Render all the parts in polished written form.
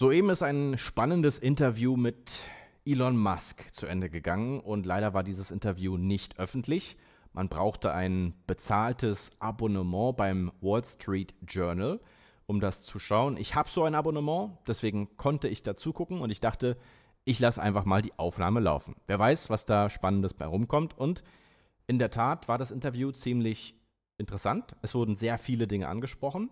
Soeben ist ein spannendes Interview mit Elon Musk zu Ende gegangen und leider war dieses Interview nicht öffentlich. Man brauchte ein bezahltes Abonnement beim Wall Street Journal, um das zu schauen. Ich habe so ein Abonnement, deswegen konnte ich dazu gucken und ich dachte, ich lasse einfach mal die Aufnahme laufen. Wer weiß, was da Spannendes bei rumkommt. Und in der Tat war das Interview ziemlich interessant. Es wurden sehr viele Dinge angesprochen.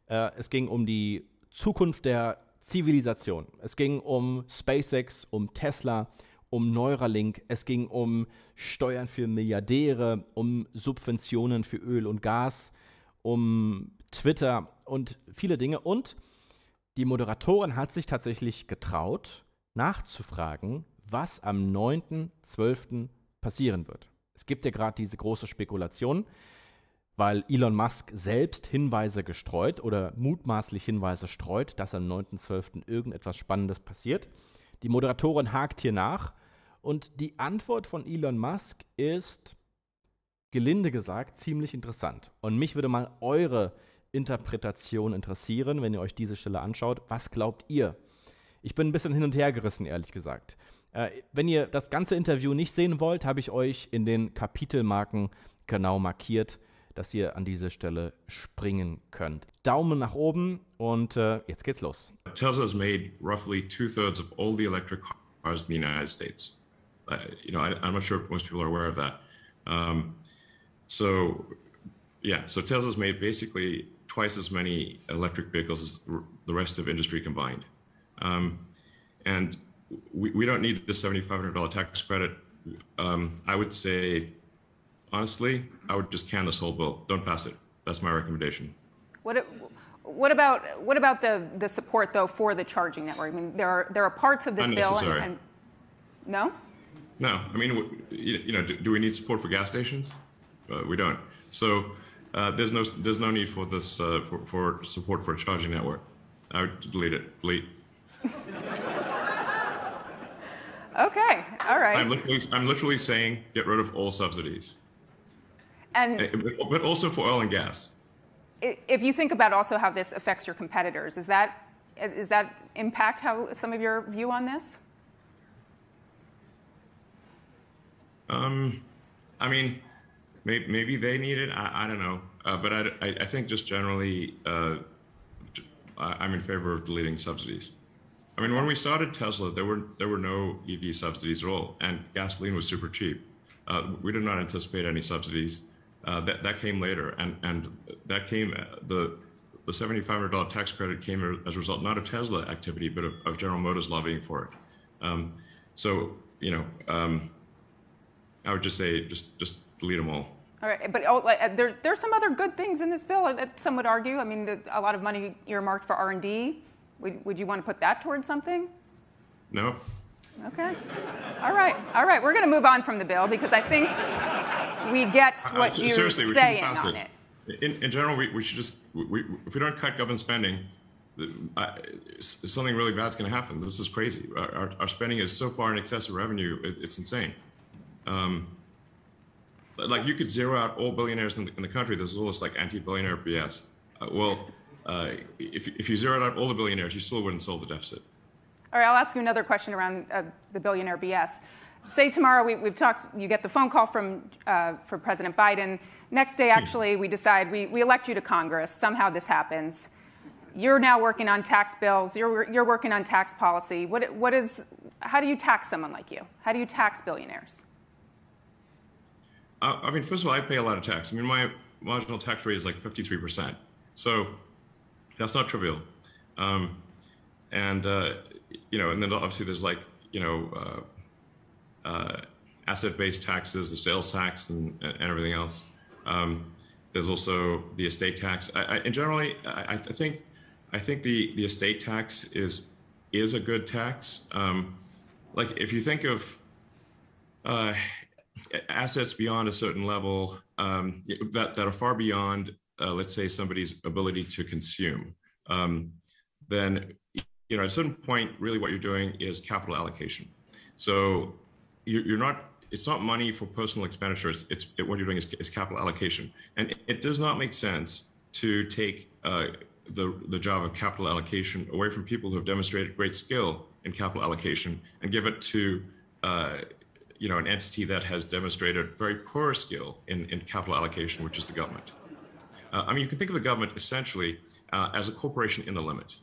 Es ging um die Zukunft der Zivilisation. Es ging um SpaceX, um Tesla, um Neuralink. Es ging um Steuern für Milliardäre, um Subventionen für Öl und Gas, um Twitter und viele Dinge. Und die Moderatorin hat sich tatsächlich getraut, nachzufragen, was am 9.12. passieren wird. Es gibt ja gerade diese große Spekulation, weil Elon Musk selbst Hinweise gestreut oder mutmaßlich Hinweise streut, dass am 9.12. irgendetwas Spannendes passiert. Die Moderatorin hakt hier nach und die Antwort von Elon Musk ist, gelinde gesagt, ziemlich interessant. Und mich würde mal eure Interpretation interessieren, wenn ihr euch diese Stelle anschaut. Was glaubt ihr? Ich bin ein bisschen hin und her gerissen, ehrlich gesagt. Wenn ihr das ganze Interview nicht sehen wollt, habe ich euch in den Kapitelmarken genau markiert, dass ihr an diese Stelle springen könnt. Daumen nach oben und jetzt geht's los. Tesla has made roughly 2/3 of all the electric cars in the United States. I'm not sure if most people are aware of that. So Tesla's made basically twice as many electric vehicles as the rest of industry combined. And we don't need the $7,500 tax credit. I would say, honestly, I would just can this whole bill. Don't pass it. That's my recommendation. What about the support though for the charging network? I mean, there are parts of this bill and no. No, I mean, do we need support for gas stations? We don't. So there's no need for this for support for a charging network. I would delete it. Delete. Okay, all right. I'm literally saying get rid of all subsidies. But also for oil and gas. If you think about also how this affects your competitors, does that impact how some of your view on this? I mean, maybe they need it. I don't know. But I think just generally, I'm in favor of deleting subsidies. I mean, when we started Tesla, there were no EV subsidies at all, and gasoline was super cheap. We did not anticipate any subsidies. That came later, and that came the $7,500 tax credit came as a result not of Tesla activity, but of General Motors lobbying for it. I would just say just delete them all. All right, but there's some other good things in this bill that some would argue. I mean, a lot of money earmarked for R&D. Would you want to put that towards something? No. Okay. All right. We're going to move on from the bill because I think we get what you're saying on it. In general, we should just, if we don't cut government spending, something really bad's going to happen. This is crazy. Our spending is so far in excess of revenue, it's insane. Like you could zero out all billionaires in the country. There's all this like anti-billionaire BS. If you zeroed out all the billionaires, you still wouldn't solve the deficit. All right, I'll ask you another question around the billionaire BS. Say tomorrow we've talked, you get the phone call from President Biden. Next day, actually, we decide we elect you to Congress. Somehow this happens. You're now working on tax bills. You're working on tax policy. How do you tax someone like you? How do you tax billionaires? I mean, first of all, I pay a lot of tax. I mean, my marginal tax rate is like 53%. So that's not trivial. And then obviously there's like, asset-based taxes, the sales tax and everything else. There's also the estate tax. And generally, I think the estate tax is a good tax. Like if you think of assets beyond a certain level that are far beyond, let's say, somebody's ability to consume, then at a certain point, really what you're doing is capital allocation. So you're not. It's not money for personal expenditures. What you're doing is capital allocation, and it does not make sense to take the job of capital allocation away from people who have demonstrated great skill in capital allocation and give it to an entity that has demonstrated very poor skill in capital allocation, which is the government. I mean, you can think of the government essentially as a corporation in the limit.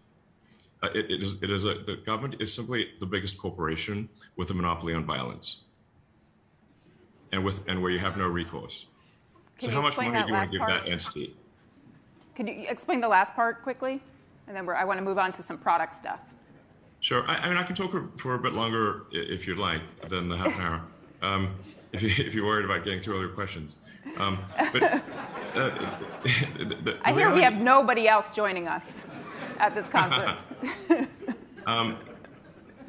The government is simply the biggest corporation with a monopoly on violence, and where you have no recourse. So how much money do you want to give that entity? Could you explain the last part quickly? And then I want to move on to some product stuff. Sure. I mean, I can talk for a bit longer if you'd like than the half an hour, if you're worried about getting through all your questions. I hear we have nobody else joining us at this conference.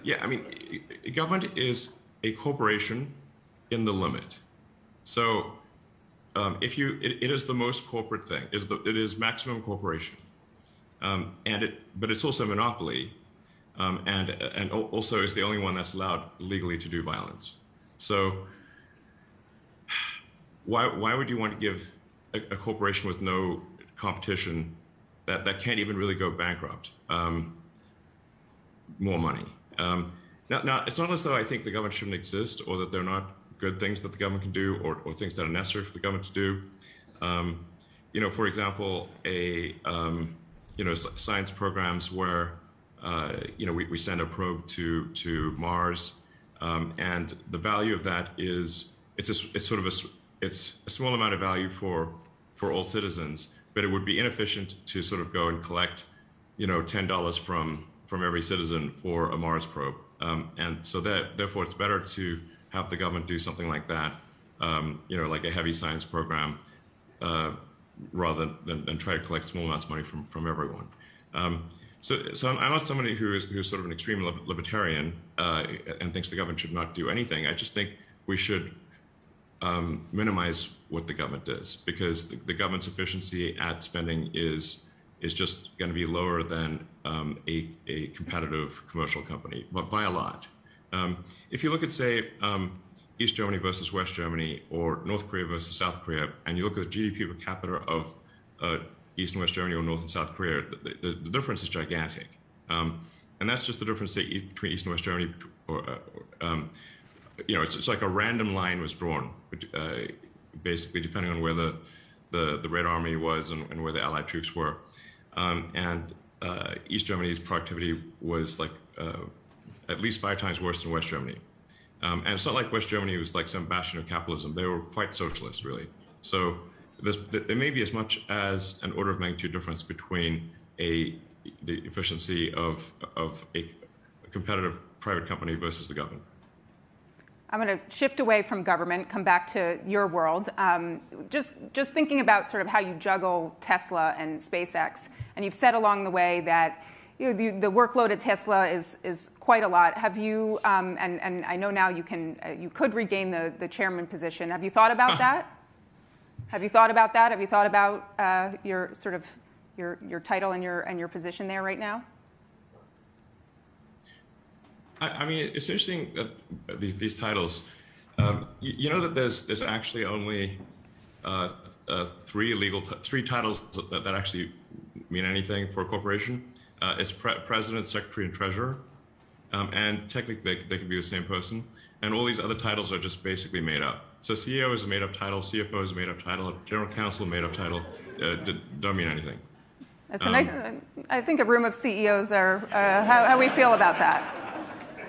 Yeah, I mean, government is a corporation in the limit. So it is the most corporate thing. It is maximum corporation, but it's also a monopoly, and also is the only one that's allowed legally to do violence. So why would you want to give a corporation with no competition that can't even really go bankrupt more money? Now, it's not as though I think the government shouldn't exist or that they're not good things that the government can do or things that are necessary for the government to do. For example, science programs where, we send a probe to Mars, and the value of that is, it's a small amount of value for all citizens, but it would be inefficient to sort of go and collect, $10 from every citizen for a Mars probe. And so therefore it's better to have the government do something like that, like a heavy science program, rather than try to collect small amounts of money from everyone. So I'm not somebody who's sort of an extreme libertarian and thinks the government should not do anything. I just think we should minimize what the government does, because the government's efficiency at spending is just going to be lower than a competitive commercial company, but by a lot. If you look at, say, East Germany versus West Germany, or North Korea versus South Korea, and you look at the GDP per capita of East and West Germany or North and South Korea, the difference is gigantic. And that's just the difference between East and West Germany. It's like a random line was drawn, basically depending on where the Red Army was and where the Allied troops were. And East Germany's productivity was like at least 5 times worse than West Germany. And it's not like West Germany was like some bastion of capitalism. They were quite socialist, really. So there may be as much as an order of magnitude difference between the efficiency of a competitive private company versus the government. I'm going to shift away from government, come back to your world. Just thinking about sort of how you juggle Tesla and SpaceX, and you've said along the way that the workload at Tesla is quite a lot. Have you? And I know now you could regain the chairman position. Have you thought about that? Have you thought about that? Have you thought about your sort of your title and your position there right now? I mean, it's interesting that these titles. You know that there's actually only three titles that actually mean anything for a corporation. It's president, secretary, and treasurer, and technically they could be the same person. And all these other titles are just basically made up. So CEO is a made-up title, CFO is a made-up title, general counsel a made-up title. Don't mean anything. That's a nice. I think a room of CEOs are how we feel about that.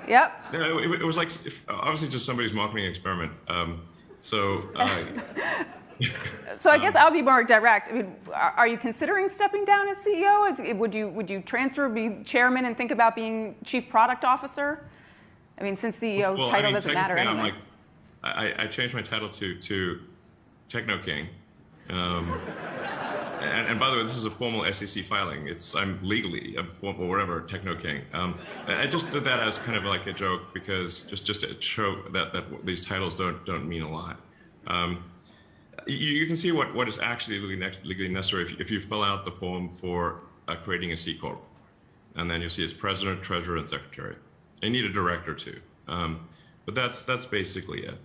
Yep. It was like obviously just somebody's marketing experiment. So I guess I'll be more direct. I mean, are you considering stepping down as CEO? Would you transfer, be chairman, and think about being chief product officer? I mean, since CEO title doesn't matter anyway. I changed my title to Techno King. And by the way, this is a formal SEC filing. I'm legally a formal whatever Techno King. I just did that as kind of like a joke because just to show that these titles don't mean a lot. You can see what is actually legally necessary if you fill out the form for creating a C corp, and then you'll see it's president, treasurer, and secretary. You need a director too, but that's basically it.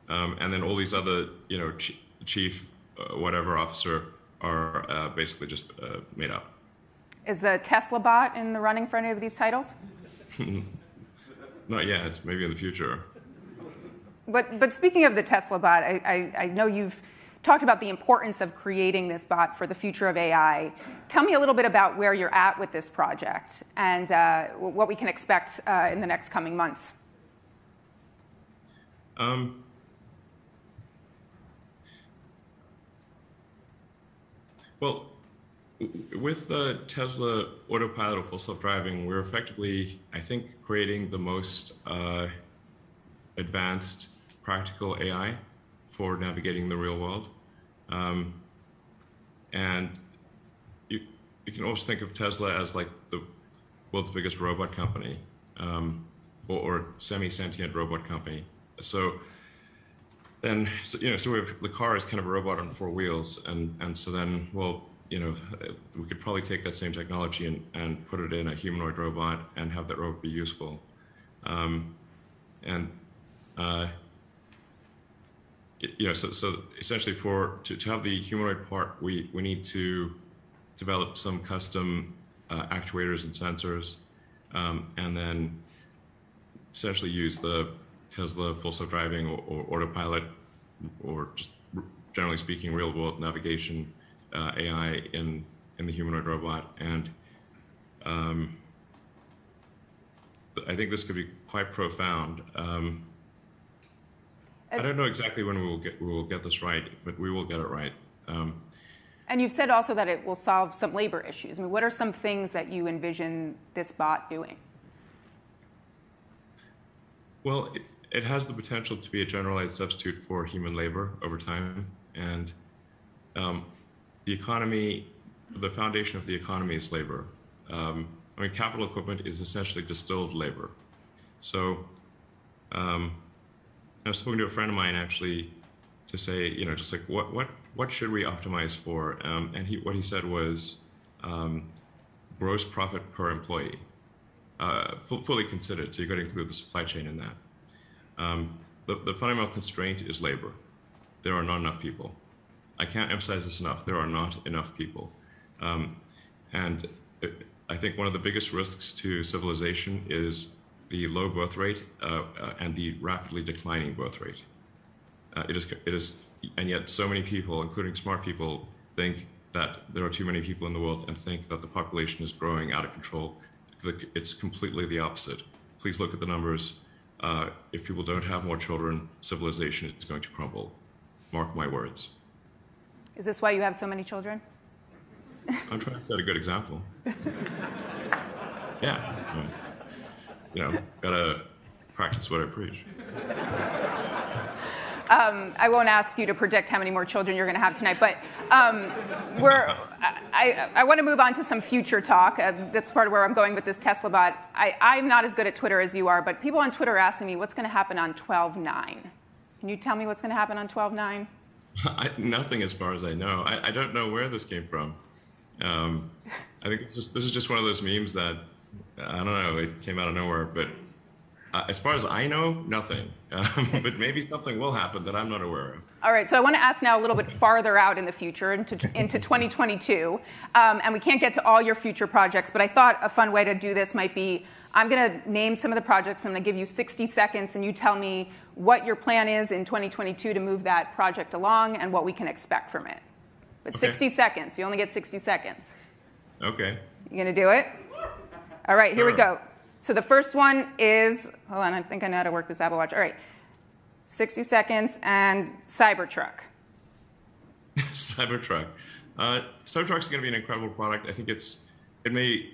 And then all these other chief whatever officer are basically just made up. Is a Tesla bot in the running for any of these titles? Not yet. It's maybe in the future. But speaking of the Tesla bot, I know you've talked about the importance of creating this bot for the future of AI. Tell me a little bit about where you're at with this project and what we can expect in the next coming months. Well, with the Tesla autopilot or full self-driving, we're effectively, I think, creating the most advanced practical AI for navigating the real world. And you can also think of Tesla as like the world's biggest robot company, or semi-sentient robot company. So then, so we have, the car is kind of a robot on 4 wheels, and so then, well, we could probably take that same technology and put it in a humanoid robot and have that robot be useful. So essentially to have the humanoid part, we need to develop some custom actuators and sensors, and then essentially use the Tesla full self-driving or autopilot, or just generally speaking, real world navigation AI in the humanoid robot. And I think this could be quite profound. I don't know exactly when we will get this right, but we will get it right. And you've said also that it will solve some labor issues. I mean, what are some things that you envision this bot doing? Well, it has the potential to be a generalized substitute for human labor over time. And the economy, the foundation of the economy is labor. Capital equipment is essentially distilled labor. So I was talking to a friend of mine actually to say, just like what should we optimize for? And what he said was gross profit per employee, fully considered. So you've got to include the supply chain in that. The fundamental constraint is labor. There are not enough people. I can't emphasize this enough. There are not enough people. And I think one of the biggest risks to civilization is the low birth rate and the rapidly declining birth rate. It is, and yet so many people, including smart people, think that there are too many people in the world and think that the population is growing out of control. It's completely the opposite. Please look at the numbers. If people don't have more children, civilization is going to crumble. Mark my words. Is this why you have so many children? I'm trying to set a good example. Yeah. Gotta practice what I preach. I won't ask you to predict how many more children you're going to have tonight, but I want to move on to some future talk. That's part of where I'm going with this Tesla bot. I'm not as good at Twitter as you are, but people on Twitter are asking me what's going to happen on 12/9. Can you tell me what's going to happen on 12/9? Nothing, as far as I know. I don't know where this came from. I think this is just one of those memes that, I don't know, it came out of nowhere. But as far as I know, nothing. But maybe something will happen that I'm not aware of. All right, so I want to ask now a little bit farther out in the future, into 2022. And we can't get to all your future projects, but I thought a fun way to do this might be, I'm going to name some of the projects. I'm going to give you 60 seconds, and you tell me what your plan is in 2022 to move that project along and what we can expect from it. But okay. 60 seconds. You only get 60 seconds. Okay. You going to do it? All right, here we go. So the first one is, hold on, I think I know how to work this Apple Watch. All right, 60 seconds and CyberTruck. CyberTruck. CyberTruck is going to be an incredible product. I think it may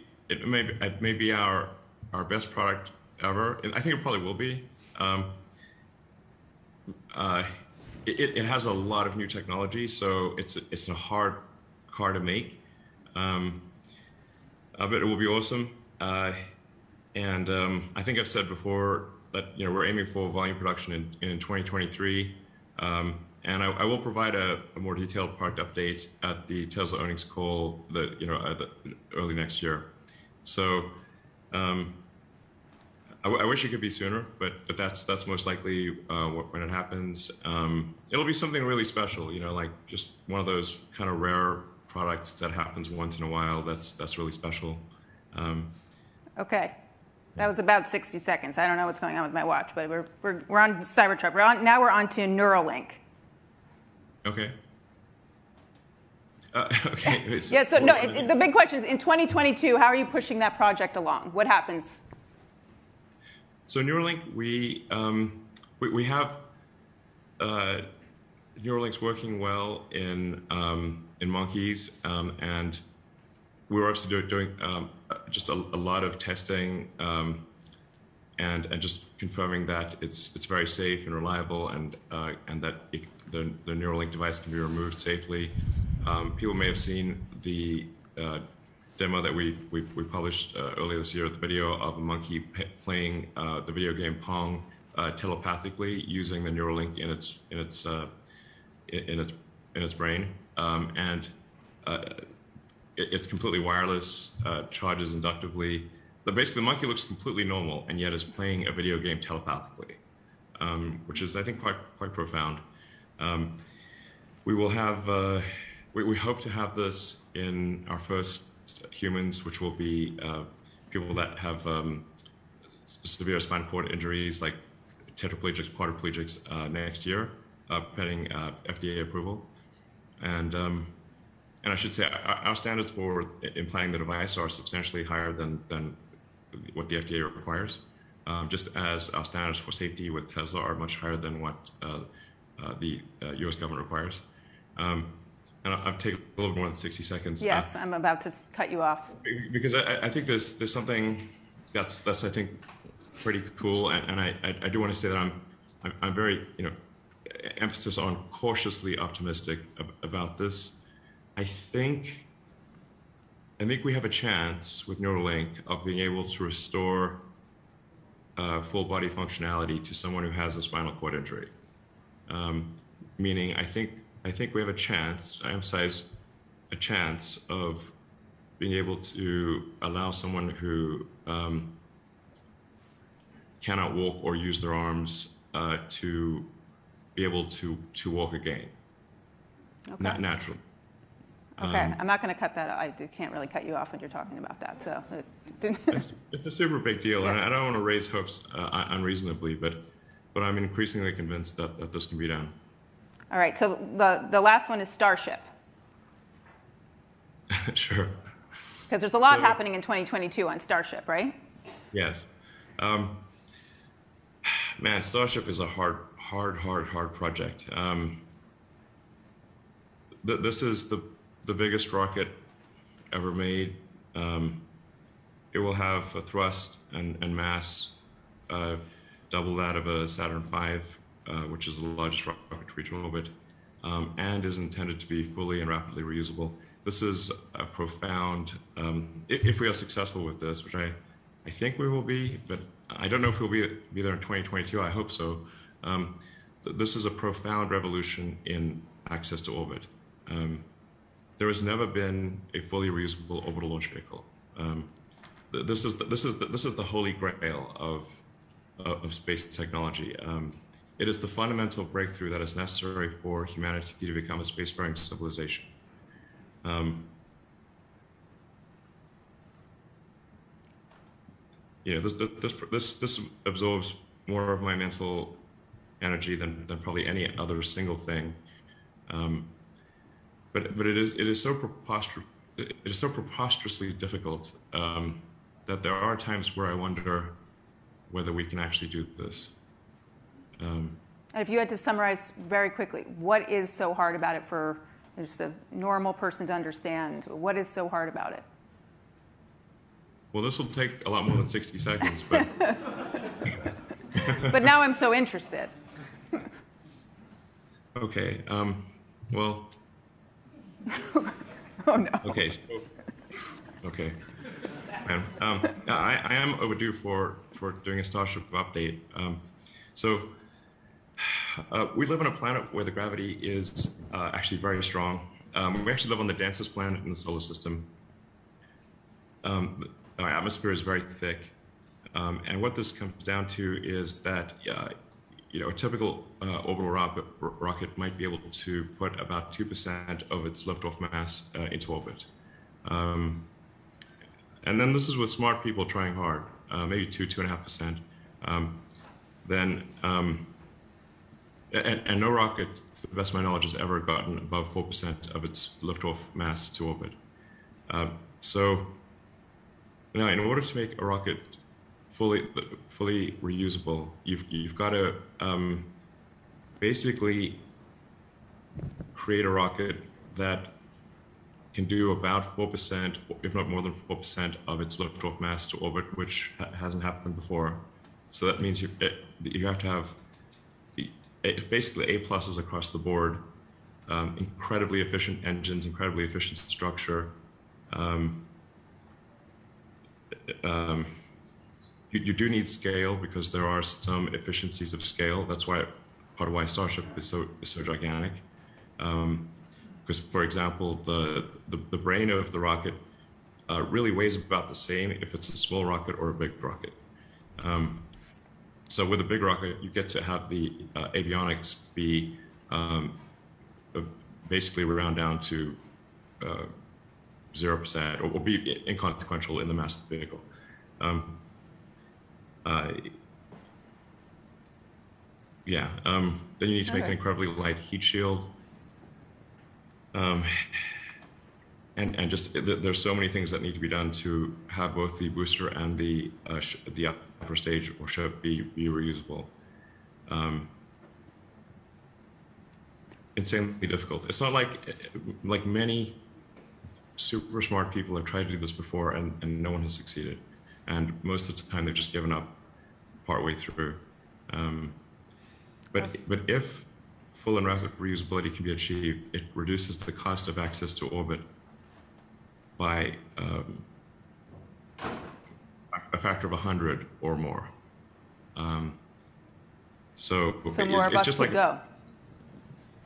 be our best product ever. I think it probably will be. It has a lot of new technology, so it's a hard car to make. But it will be awesome. And I think I've said before that we're aiming for volume production in 2023. And I will provide a more detailed product update at the Tesla earnings call early next year. So I wish it could be sooner, but that's most likely when it happens. It'll be something really special, like just one of those kind of rare product that happens once in a while. That's really special. Okay. That was about 60 seconds. I don't know what's going on with my watch, but we're on CyberTruck. Now we're on to Neuralink. Okay. Okay. Yeah, so no, the big question is, in 2022, how are you pushing that project along? What happens? So Neuralink, we have Neuralink's working well in monkeys, and we're also doing just a lot of testing and just confirming that it's very safe and reliable, and that the Neuralink device can be removed safely. People may have seen the demo that we published earlier this year, the video of a monkey playing the video game Pong telepathically using the Neuralink in its brain, and it's completely wireless, charges inductively. But basically, the monkey looks completely normal, and yet is playing a video game telepathically, which is, I think, quite profound. We will have. We hope to have this in our first humans, which will be people that have severe spinal cord injuries, like tetraplegics, quadriplegics, next year, pending FDA approval. And I should say our standards for implanting the device are substantially higher than what the FDA requires, just as our standards for safety with Tesla are much higher than what the U.S. government requires. And I'll take a little more than 60 seconds. Yes, I'm about to cut you off. Because I think there's something that's I think pretty cool, and I do want to say that I'm very, emphasis on cautiously optimistic about this. I think we have a chance with Neuralink of being able to restore full body functionality to someone who has a spinal cord injury. Meaning, I think we have a chance, I emphasize a chance, of being able to allow someone who cannot walk or use their arms to be able to walk again, Okay. Naturally. Okay, I'm not going to cut that. I can't really cut you off when you're talking about that. So it's a super big deal, Yeah. and I don't want to raise hopes unreasonably, but I'm increasingly convinced that this can be done. All right, so the last one is Starship. Sure. Because there's a lot happening in 2022 on Starship, right? Yes. Man, Starship is a hard project. This is the biggest rocket ever made. It will have a thrust and mass double that of a Saturn V, which is the largest rocket to reach orbit, and is intended to be fully and rapidly reusable. This is a profound, if we are successful with this, which I think we will be, but I don't know if we'll be there in 2022, I hope so. This is a profound revolution in access to orbit. There has never been a fully reusable orbital launch vehicle. This is the holy grail of space technology. It is the fundamental breakthrough that is necessary for humanity to become a spacefaring civilization. This absorbs more of my mental energy than probably any other single thing. But it is so preposterously difficult that there are times where I wonder whether we can actually do this. And if you had to summarize very quickly, what is so hard about it for just a normal person to understand? What is so hard about it? Well, this will take a lot more than 60 seconds, but... But now I'm so interested. Okay, well... Oh, no. Okay, okay. Man, I am overdue for doing a Starship update. We live on a planet where the gravity is actually very strong. We actually live on the densest planet in the solar system. Our atmosphere is very thick. And what this comes down to is that a typical orbital rocket might be able to put about 2% of its liftoff mass into orbit. And then this is with smart people trying hard, maybe 2.5%. And no rocket, to the best of my knowledge, has ever gotten above 4% of its liftoff mass to orbit. So now, in order to make a rocket fully reusable, you've got to basically create a rocket that can do about 4%, if not more than 4%, of its liftoff mass to orbit, which hasn't happened before. So that means you have to have basically A pluses across the board, incredibly efficient engines, incredibly efficient structure. You do need scale because there are some efficiencies of scale. That's why part of why Starship is so gigantic. Because, for example, the brain of the rocket really weighs about the same if it's a small rocket or a big rocket. So with a big rocket, you get to have the avionics be basically round down to 0% or be inconsequential in the mass of the vehicle. Then you need to make an incredibly light heat shield. And just there's so many things that need to be done to have both the booster and the upper stage or ship be reusable. Insanely difficult. It's not like many super smart people have tried to do this before and no one has succeeded. And most of the time they've just given up partway through. But if full and rapid reusability can be achieved, it reduces the cost of access to orbit by a factor of 100 or more. So more of it's us just to like go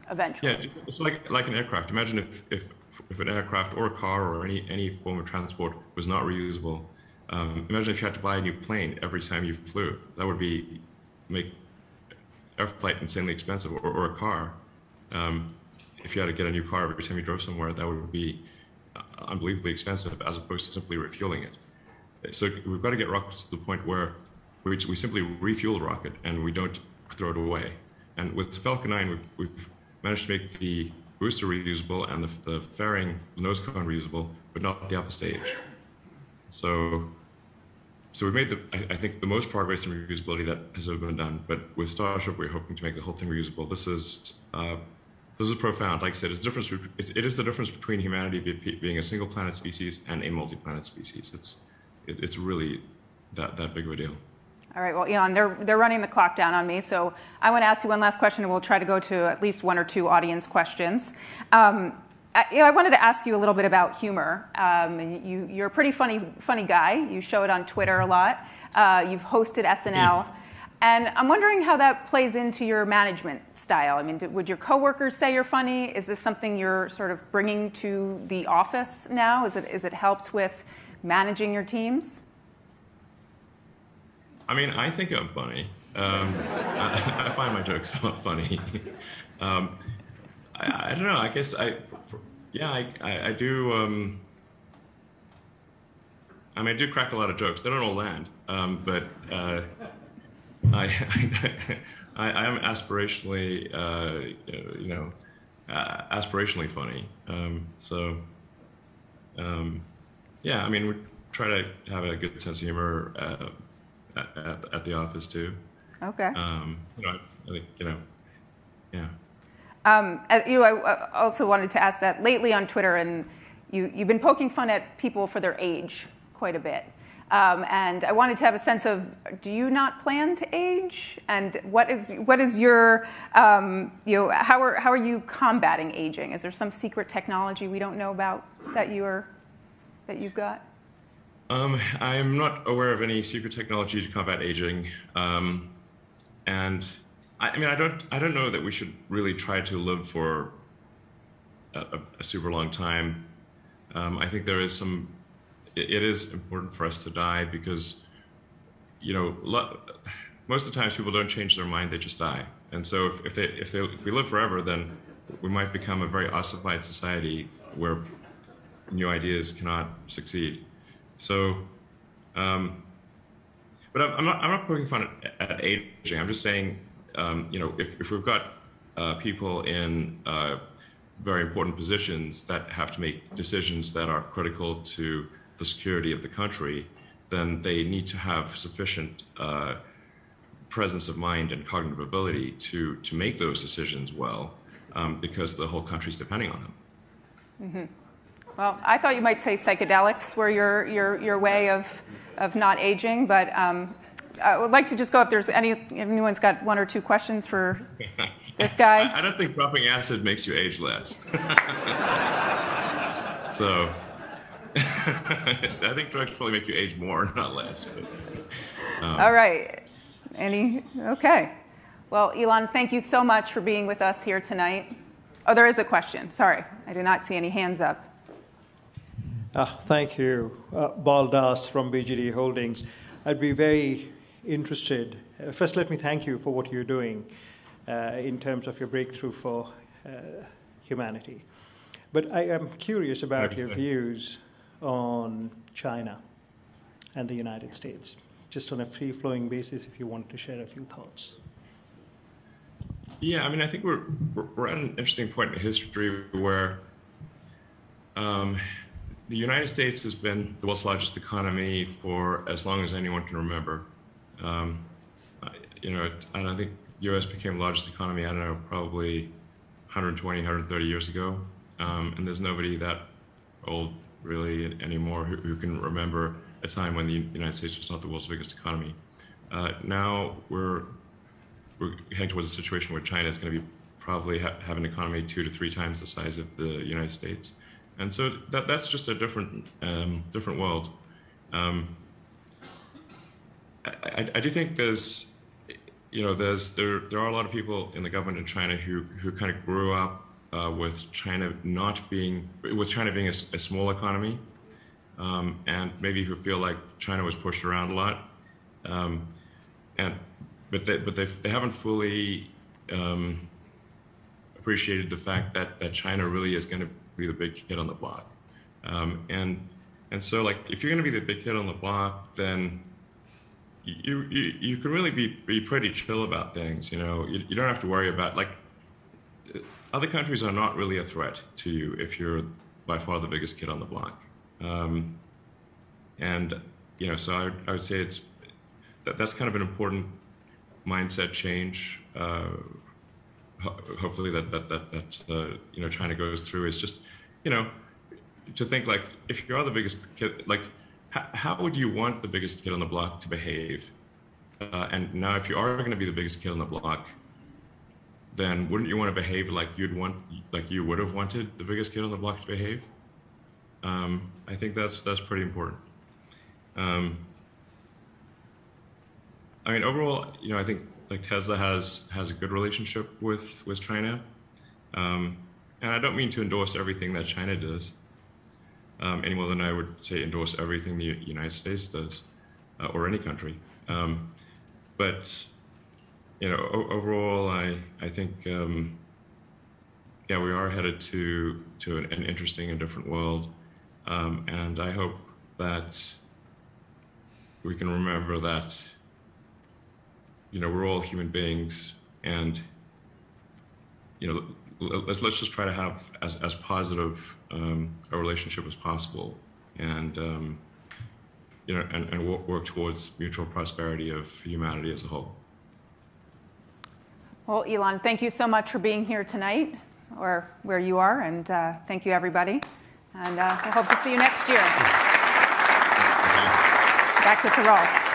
eventually. Yeah, it's like an aircraft. Imagine if an aircraft or a car or any form of transport was not reusable. Imagine if you had to buy a new plane every time you flew. That would make air flight insanely expensive, or a car. If you had to get a new car every time you drove somewhere, that would be unbelievably expensive as opposed to simply refueling it. So we've got to get rockets to the point where we simply refuel the rocket and we don't throw it away. And with Falcon 9, we've managed to make the booster reusable and the fairing, the nose cone reusable, but not the upper stage. So we've made I think the most progress in reusability that has ever been done. But with Starship, we're hoping to make the whole thing reusable. This is profound. Like I said, it is the difference between humanity being a single planet species and a multi-planet species. It's really that big of a deal. All right. Well, Elon, they're running the clock down on me, so I want to ask you one last question, and we'll try to go to at least one or two audience questions. I wanted to ask you a little bit about humor. You're a pretty funny guy. You show it on Twitter a lot. You've hosted SNL. And I'm wondering how that plays into your management style. I mean, would your coworkers say you're funny? Is this something you're sort of bringing to the office now? Is it helped with managing your teams? I mean, I think I'm funny. I find my jokes funny. I don't know. I guess I do. I mean, I do crack a lot of jokes. They don't all land, but I am aspirationally, aspirationally funny. Yeah. I mean, we try to have a good sense of humor at the office too. Okay. I think yeah. I also wanted to ask that lately on Twitter, and you've been poking fun at people for their age quite a bit. And I wanted to have a sense of, do you not plan to age? And what is your, how are you combating aging? Is there some secret technology we don't know about that you've got? I'm not aware of any secret technology to combat aging. And I mean, I don't know that we should really try to live for a super long time. I think there is it is important for us to die because, most of the times people don't change their mind; they just die. And so if we live forever, then we might become a very ossified society where new ideas cannot succeed. So, but I'm not poking fun at aging. I'm just saying, if we've got people in very important positions that have to make decisions that are critical to the security of the country, then they need to have sufficient presence of mind and cognitive ability to make those decisions well, because the whole country's depending on them. Mm-hmm. Well, I thought you might say psychedelics were your way of not aging, but I would like to just go if there's anyone's got one or two questions for this guy. I don't think dropping acid makes you age less. So I think drugs probably make you age more, not less. But, all right. Okay. Well, Elon, thank you so much for being with us here tonight. Oh, there is a question. Sorry, I do not see any hands up. Thank you. Baldas from BGD Holdings. I'd be very interested. First, let me thank you for what you're doing in terms of your breakthrough for humanity. But I am curious about your views on China and the United States, just on a free-flowing basis, if you want to share a few thoughts. Yeah, I mean, I think we're at an interesting point in history where the United States has been the world's largest economy for as long as anyone can remember. And I think U.S. became the largest economy, I don't know, probably 120, 130 years ago. And there's nobody that old really anymore who can remember a time when the United States was not the world's biggest economy. Now we're heading towards a situation where China is going to be probably have an economy 2 to 3 times the size of the United States. And so that's just a different world. I do think there are a lot of people in the government in China who kind of grew up with China being a small economy, and maybe who feel like China was pushed around a lot, but they haven't fully appreciated the fact that China really is going to be the big kid on the block, and so like if you're going to be the big kid on the block, then you can really be pretty chill about things. You don't have to worry about like other countries are not really a threat to you if you're by far the biggest kid on the block, and so I would say that's kind of an important mindset change. Hopefully that China goes through is just to think like if you are the biggest kid, like how would you want the biggest kid on the block to behave? And now if you are going to be the biggest kid on the block, then wouldn't you want to behave like you would have wanted the biggest kid on the block to behave? I think that's pretty important. I mean, overall, I think like Tesla has a good relationship with China, and I don't mean to endorse everything that China does, any more than I would say endorse everything the United States does, or any country. But overall, I think we are headed to an interesting and different world, and I hope that we can remember that we're all human beings, and let's just try to have as positive a relationship as possible, and work towards mutual prosperity of humanity as a whole. Well, Elon, thank you so much for being here tonight, or where you are, and thank you, everybody. And I hope to see you next year. Back to Rolle.